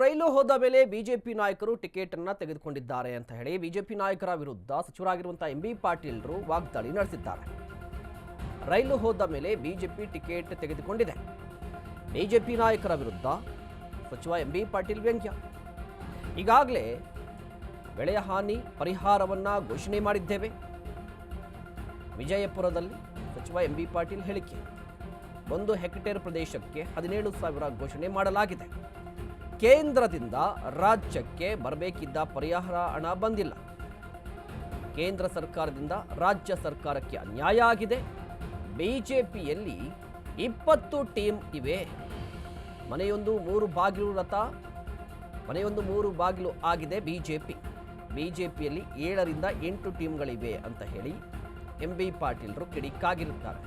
ರೈಲು ಹೋದ ಮೇಲೆ ಬಿಜೆಪಿ ನಾಯಕರು ಟಿಕೆಟ್ ಅನ್ನು ತೆಗೆದುಕೊಂಡಿದ್ದಾರೆ ಅಂತ ಹೇಳಿ ಬಿಜೆಪಿ ನಾಯಕರ ವಿರುದ್ಧ ಸಚಿವರಾಗಿರುವಂತಹ ಎಂಬಿ ಪಾಟೀಲ್ರು ವಾಗ್ದಾಳಿ ನಡೆಸಿದ್ದಾರೆ. ರೈಲು ಹೋದ ಮೇಲೆ ಬಿಜೆಪಿ ಟಿಕೆಟ್ ತೆಗೆದುಕೊಂಡಿದೆ. ಬಿಜೆಪಿ ನಾಯಕರ ವಿರುದ್ಧ ಸಚಿವ ಎಂಬಿ ಪಾಟೀಲ್ ವ್ಯಂಗ್ಯ. ಈಗಾಗಲೇ ಬೆಳೆಯ ಹಾನಿ ಪರಿಹಾರವನ್ನ ಘೋಷಣೆ ಮಾಡಿದ್ದೇವೆ. ವಿಜಯಪುರದಲ್ಲಿ ಸಚಿವ ಎಂಬಿ ಪಾಟೀಲ್ ಹೇಳಿಕೆ. 1 ಹೆಕ್ಟೇರ್ ಪ್ರದೇಶಕ್ಕೆ 17,000 ಘೋಷಣೆ ಮಾಡಲಾಗಿದೆ. ಕೇಂದ್ರದಿಂದ ರಾಜ್ಯಕ್ಕೆ ಬರಬೇಕಿದ್ದ ಪರಿಹಾರ ಹಣ ಬಂದಿಲ್ಲ. ಕೇಂದ್ರ ಸರ್ಕಾರದಿಂದ ರಾಜ್ಯ ಸರ್ಕಾರಕ್ಕೆ ಅನ್ಯಾಯ ಆಗಿದೆ. ಬಿಜೆಪಿಯಲ್ಲಿ 20 ಟೀಮ್ ಇವೆ. ಮನೆಯೊಂದು 3 ಬಾಗಿಲು ರಥ, ಮನೆಯೊಂದು 3 ಬಾಗಿಲು ಆಗಿದೆ ಬಿಜೆಪಿಯಲ್ಲಿ 7 ರಿಂದ 8 ಟೀಮ್ಗಳಿವೆ ಅಂತ ಹೇಳಿ ಎಂಬಿ ಪಾಟೀಲ್ರು ಕಿಡಿಕಾಗಿರುತ್ತಾರೆ.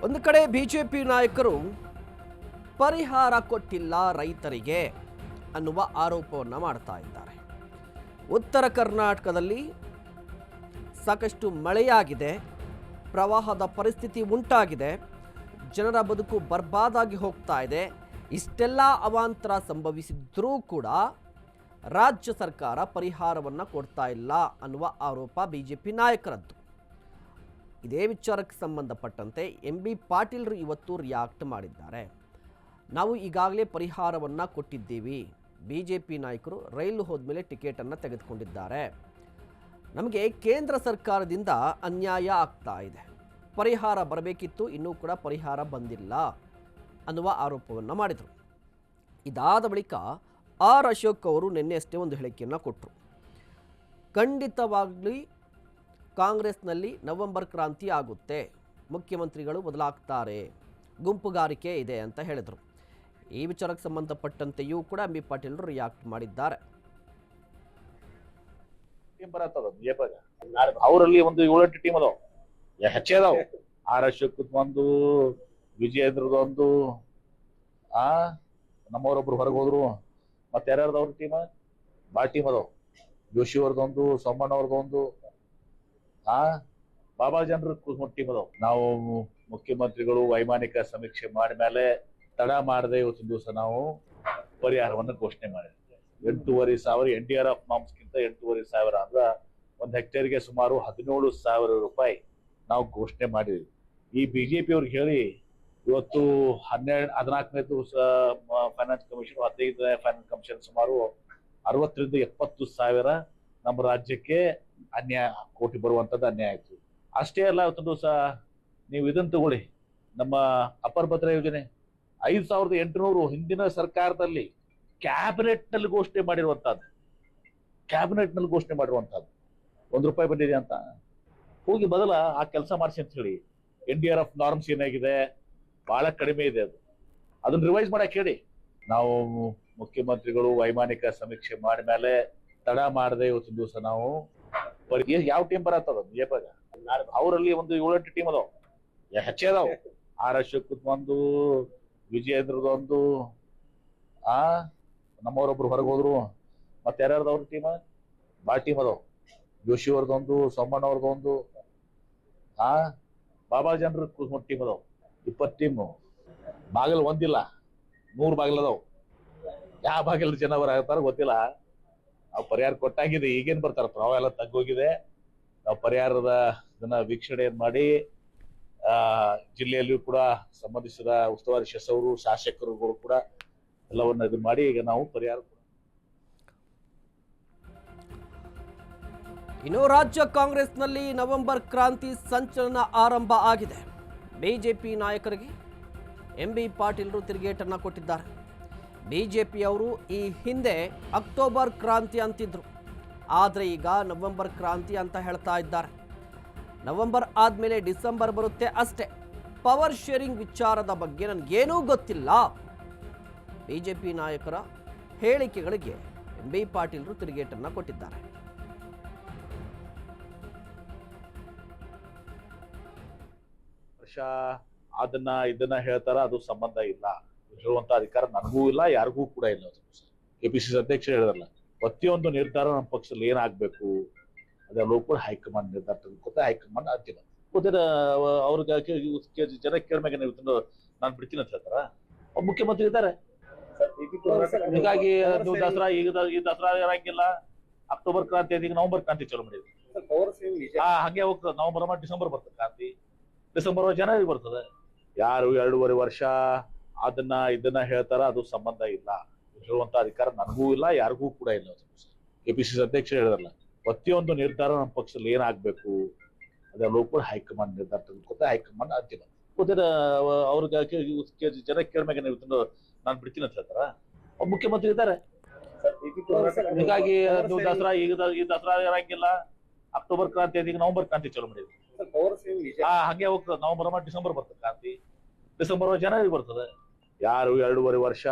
ಒಂದು ಕಡೆ ಬಿಜೆಪಿ ನಾಯಕರು ಪರಿಹಾರ ಕೊಟ್ಟಿಲ್ಲ ರೈತರಿಗೆ ಅನ್ನುವ ಆರೋಪವನ್ನು ಮಾಡ್ತಾ ಇದ್ದಾರೆ. ಉತ್ತರ ಕರ್ನಾಟಕದಲ್ಲಿ ಸಾಕಷ್ಟು ಮಳೆಯಾಗಿದೆ, ಪ್ರವಾಹದ ಪರಿಸ್ಥಿತಿ ಉಂಟಾಗಿದೆ, ಜನರ ಬದುಕು ಬರ್ಬಾದಾಗಿ ಹೋಗ್ತಾ ಇದೆ. ಇಷ್ಟೆಲ್ಲ ಅವಾಂತರ ಸಂಭವಿಸಿದ್ರೂ ಕೂಡ ರಾಜ್ಯ ಸರ್ಕಾರ ಪರಿಹಾರವನ್ನು ಕೊಡ್ತಾ ಇಲ್ಲ ಅನ್ನುವ ಆರೋಪ ಬಿಜೆಪಿ ನಾಯಕರದ್ದು. ಇದೇ ವಿಚಾರಕ್ಕೆ ಸಂಬಂಧಪಟ್ಟಂತೆ ಎಂಬಿ ಪಾಟೀಲ್ರು ಇವತ್ತು ರಿಯಾಕ್ಟ್ ಮಾಡಿದ್ದಾರೆ. ನಾವು ಈಗಾಗಲೇ ಪರಿಹಾರವನ್ನು ಕೊಟ್ಟಿದ್ದೀವಿ. ಬಿಜೆಪಿ ನಾಯಕರು ರೈಲು ಹೋದ್ಮೇಲೆ ಟಿಕೆಟನ್ನು ತೆಗೆದುಕೊಂಡಿದ್ದಾರೆ. ನಮಗೆ ಕೇಂದ್ರ ಸರ್ಕಾರದಿಂದ ಅನ್ಯಾಯ ಆಗ್ತಾ ಇದೆ. ಪರಿಹಾರ ಬರಬೇಕಿತ್ತು, ಇನ್ನೂ ಕೂಡ ಪರಿಹಾರ ಬಂದಿಲ್ಲ ಅನ್ನುವ ಆರೋಪವನ್ನು ಮಾಡಿದರು. ಇದಾದ ಬಳಿಕ ಆರ್ ಅಶೋಕ್ ಅವರು ನಿನ್ನೆಯಷ್ಟೇ ಒಂದು ಹೇಳಿಕೆಯನ್ನು ಕೊಟ್ಟರು. ಖಂಡಿತವಾಗಲಿ ಕಾಂಗ್ರೆಸ್ನಲ್ಲಿ ನವೆಂಬರ್ ಕ್ರಾಂತಿ ಆಗುತ್ತೆ, ಮುಖ್ಯಮಂತ್ರಿಗಳು ಬದಲಾಗ್ತಾರೆ, ಗುಂಪುಗಾರಿಕೆ ಇದೆ ಅಂತ ಹೇಳಿದರು. ಈ ವಿಚಾರಕ್ಕೆ ಸಂಬಂಧಪಟ್ಟಂತೆಯೂ ಕೂಡ ಎಂಬಿ ಪಾಟೀಲ್ ರಿಯಾಕ್ಟ್ ಮಾಡಿದ್ದಾರೆ. ಅವರಲ್ಲಿ ಒಂದು 7-8 ಟೀಮ್ ಅದಾವ, ಹೆಚ್ಚದಾವ. ಆರ್ ಅಶೋಕ್ ಒಂದು, ವಿಜಯೇಂದ್ರದೊಂದು, ನಮ್ಮವರೊಬ್ರು ಹೊರಗೆ ಹೋದ್ರು. ಮತ್ತೆ ಯಾರ್ಯಾರ್ದವ್ರ ಟೀಮ್ ಭಾಳ ಟೀಮ್ ಅದಾವ. ಜೋಶಿ ಅವ್ರದೊಂದು, ಸೋಮಣ್ಣ ಅವ್ರದೊಂದು, ಬಾಬಾ ಜನರ ಟೀಮ್ ಅದಾವ. ನಾವು ಮುಖ್ಯಮಂತ್ರಿಗಳು ವೈಮಾನಿಕ ಸಮೀಕ್ಷೆ ಮಾಡಿದ್ಮೇಲೆ ತಡ ಮಾಡದೆ ಇವತ್ತಿನ ದಿವಸ ನಾವು ಪರಿಹಾರವನ್ನು ಘೋಷಣೆ ಮಾಡಿದ್ವಿ. 8,500 NDRF ನಾಮ್ಸ್ಗಿಂತ 8,500 ಅಂದ್ರ 1 ಹೆಕ್ಟೇರ್ಗೆ ಸುಮಾರು 17,000 ರೂಪಾಯಿ ನಾವು ಘೋಷಣೆ ಮಾಡಿದ್ವಿ. ಈ ಬಿಜೆಪಿ ಅವ್ರಿಗೆ ಹೇಳಿ ಇವತ್ತು 14ನೇ ದಿವಸ ಫೈನಾನ್ಸ್ ಕಮಿಷನ್, 15ನೇ ಫೈನಾನ್ಸ್ ಕಮಿಷನ್ ಸುಮಾರು 60 ರಿಂದ 70 ಸಾವಿರ ನಮ್ಮ ರಾಜ್ಯಕ್ಕೆ ಅನ್ಯಾಯ, ಕೋಟಿ ಬರುವಂತದ್ದು ಅನ್ಯಾಯ ಆಯ್ತು. ಅಷ್ಟೇ ಅಲ್ಲ, ಇವತ್ತು ದಿವಸ ನೀವು ಇದನ್ನ ತಗೊಳ್ಳಿ, ನಮ್ಮ ಅಪರ ಭದ್ರ ಯೋಜನೆ 5,800 ಹಿಂದಿನ ಸರ್ಕಾರದಲ್ಲಿ ಕ್ಯಾಬಿನೆಟ್ ನಲ್ಲಿ ಘೋಷಣೆ ಮಾಡಿರುವಂತಹದ್ದು. ₹1 ಬಂದಿದೆ ಅಂತ ಹೋಗಿ ಬದಲ ಆ ಕೆಲಸ ಮಾಡಿಸಿ ಅಂತ ಹೇಳಿ. NDRF ನಾರ್ಮ್ಸ್ ಏನಾಗಿದೆ, ಬಹಳ ಕಡಿಮೆ ಇದೆ. ಅದನ್ನ ರಿವೈಸ್ ಮಾಡಕ್ ಹೇಳಿ. ನಾವು ಮುಖ್ಯಮಂತ್ರಿಗಳು ವೈಮಾನಿಕ ಸಮೀಕ್ಷೆ ಮಾಡಿದ್ಮೇಲೆ ತಡ ಮಾಡದೆ ಇವತ್ತಿನ ದಿವಸ ನಾವು ಯಾವ ಟೀಮ್ ಬರತ್ತದ ಅವರಲ್ಲಿ ಒಂದು 7-8 ಟೀಮ್ ಅದಾವ, ಹೆಚ್ಚದಾವ. ಆರ್ ಅಶೋಕ್ ಒಂದು, ವಿಜಯೇಂದ್ರದೊಂದು, ನಮ್ಮವರೊಬ್ರು ಹೊರಗೆ ಹೋದ್ರು. ಮತ್ತೆ ಯಾರ್ಯಾರ್ದವ್ರ ಟೀಮ್ ಭಾಳ ಟೀಮ್ ಅದಾವ. ಜೋಶಿ ಅವ್ರದೊಂದು, ಸೋಮಣ್ಣ ಅವ್ರದೊಂದು, ಬಾಬಾ ಜನರ ಟೀಮ್ ಅದಾವ. 20 ಟೀಮ್. ಬಾಗಿಲು ಒಂದಿಲ್ಲ, 100 ಬಾಗಿಲು ಅದಾವ. ಯಾವ ಬಾಗಿಲು ಜನ ಬರಾಕತ್ತಾರ ಗೊತ್ತಿಲ್ಲ. ನಾವು ಪರಿಹಾರ ಕೊಟ್ಟಾಗಿದೆ. ಈಗೇನ್ ಬರ್ತಾರ, ಪ್ರವಾಹ ಎಲ್ಲ ತಗ್ಗೋಗಿದೆ. ನಾವು ಪರಿಹಾರದ ಇದನ್ನ ವೀಕ್ಷಣೆ ಮಾಡಿ ಜಿಲ್ಲೆಯಲ್ಲಿಯೂ ಕೂಡ ಸಂಬಂಧಿಸಿದ ಉಸ್ತುವಾರಿ ಸಚಿವರು, ಶಾಸಕರುಗಳು ಕೂಡ ಎಲ್ಲವನ್ನ ಇದು ಮಾಡಿ ಈಗ ನಾವು ಪರಿಹಾರ. ಇನ್ನು ರಾಜ್ಯ ಕಾಂಗ್ರೆಸ್ನಲ್ಲಿ ನವೆಂಬರ್ ಕ್ರಾಂತಿ ಸಂಚಲನ ಆರಂಭ ಆಗಿದೆ. ಬಿಜೆಪಿ ನಾಯಕರಿಗೆ ಎಂಬಿ ಪಾಟೀಲ್ರು ತಿರುಗೇಟನ್ನು ಕೊಟ್ಟಿದ್ದಾರೆ. ಬಿಜೆಪಿಯವರು ಈ ಹಿಂದೆ ಅಕ್ಟೋಬರ್ ಕ್ರಾಂತಿ ಅಂತಿದ್ರು, ಆದರೆ ಈಗ ನವೆಂಬರ್ ಕ್ರಾಂತಿ ಅಂತ ಹೇಳ್ತಾ ಇದ್ದಾರೆ. ನವೆಂಬರ್ ಆದಮೇಲೆ ಡಿಸೆಂಬರ್ ಬರುತ್ತೆ ಅಷ್ಟೇ. ಪವರ್ ಶೇರಿಂಗ್ ವಿಚಾರದ ಬಗ್ಗೆ ನನಗೇನೂ ಗೊತ್ತಿಲ್ಲ. ಬಿಜೆಪಿ ನಾಯಕರ ಹೇಳಿಕೆಗಳಿಗೆ ಎಂಬಿ ಪಾಟೀಲ್ರು ತಿರುಗೇಟನ್ನು ಕೊಟ್ಟಿದ್ದಾರೆ. ವರ್ಷ ಅದನ್ನ ಇದನ್ನ ಹೇಳ್ತಾರ, ಅದು ಸಂಬಂಧ ಇಲ್ಲ. ಹೇಳುವಂತ ಅಧಿಕಾರ ನನಗೂ ಇಲ್ಲ, ಯಾರಿಗೂ ಕೂಡ ಇಲ್ಲ. ಕೆಪಿಸಿಸಿ ಅಧ್ಯಕ್ಷ ಹೇಳಿದ್ರಲ್ಲ, ಪ್ರತಿಯೊಂದು ನಿರ್ಧಾರ ನಮ್ಮ ಪಕ್ಷದಲ್ಲಿ ಏನಾಗ್ಬೇಕು ಅದೆಲ್ಲವೂ ಕೂಡ ಹೈಕಮಾಂಡ್ ನಿರ್ಧಾರ ತೆಗೆದುಕೊತ ಹೈಕಮಾಂಡ್ ಅಂತಿಮ. ಅವ್ರಿಗೆ ಜನ ಕೇಳ್ಮ್ಯಾಗ ನೀವು ನಾನು ಬಿಡ್ತೀನಿ ಅಂತ ಹೇಳ್ತಾರ. ಅವ್ರು ಮುಖ್ಯಮಂತ್ರಿ ಇದ್ದಾರೆ. ಹೀಗಾಗಿ ನೀವು ದಸರಾ ಈ ದಸರಾ ಇರಂಗಿಲ್ಲ. ಅಕ್ಟೋಬರ್ ಕ್ರಾಂತಿ ಈಗ ನವೆಂಬರ್ ಕ್ರಾಂತಿ ಚಾಲೂ ಮಾಡಿದ್ವಿ. ಹಂಗೆ ಹೋಗ್ತದೆ. ನವೆಂಬರ್ ಡಿಸೆಂಬರ್ ಬರ್ತದೆ ಕ್ರಾಂತಿ. ಡಿಸೆಂಬರ್ ಜನವರಿ ಬರ್ತದೆ. ಯಾರು 2.5 ವರ್ಷ ಅದನ್ನ ಇದನ್ನ ಹೇಳ್ತಾರ, ಅದು ಸಂಬಂಧ ಇಲ್ಲ. ಹೇಳುವಂತ ಅಧಿಕಾರ ನನಗೂ ಇಲ್ಲ, ಯಾರಿಗೂ ಕೂಡ ಇಲ್ಲ. ಕೆಪಿಸಿಸಿ ಅಧ್ಯಕ್ಷ ಹೇಳಿದ್ರಲ್ಲ, ಪ್ರತಿಯೊಂದು ನಿರ್ಧಾರ ನಮ್ಮ ಪಕ್ಷದಲ್ಲಿ ಏನಾಗ್ಬೇಕು ಅದೆಲ್ಲವೂ ಕೂಡ ಹೈಕಮಾಂಡ್ ನಿರ್ಧಾರ ತೆಗೆದುಕೊತ ಹೈಕಮಾಂಡ್ ಅಂತಿಮ. ಅವ್ರಿಗೆ ಜನ ಕೇಳ್ಮ್ಯಾಗ ನೀವು ನಾನು ಬಿಡ್ತೀನಿ ಅಂತ ಹೇಳ್ತಾರ. ಅವ್ರು ಮುಖ್ಯಮಂತ್ರಿ ಇದ್ದಾರೆ. ಹೀಗಾಗಿ ನೀವು ದಸರಾ ಈ ದಸರಾ ಇರಂಗಿಲ್ಲ. ಅಕ್ಟೋಬರ್ ಕ್ರಾಂತಿ ಈಗ ನವೆಂಬರ್ ಕ್ರಾಂತಿ ಚಾಲೂ ಮಾಡಿದ್ವಿ. ಹಂಗೆ ಹೋಗ್ತದೆ. ನವೆಂಬರ್ ಡಿಸೆಂಬರ್ ಬರ್ತದೆ ಕ್ರಾಂತಿ. ಡಿಸೆಂಬರ್ ಜನವರಿ ಬರ್ತದೆ. ಯಾರು 2.5 ವರ್ಷ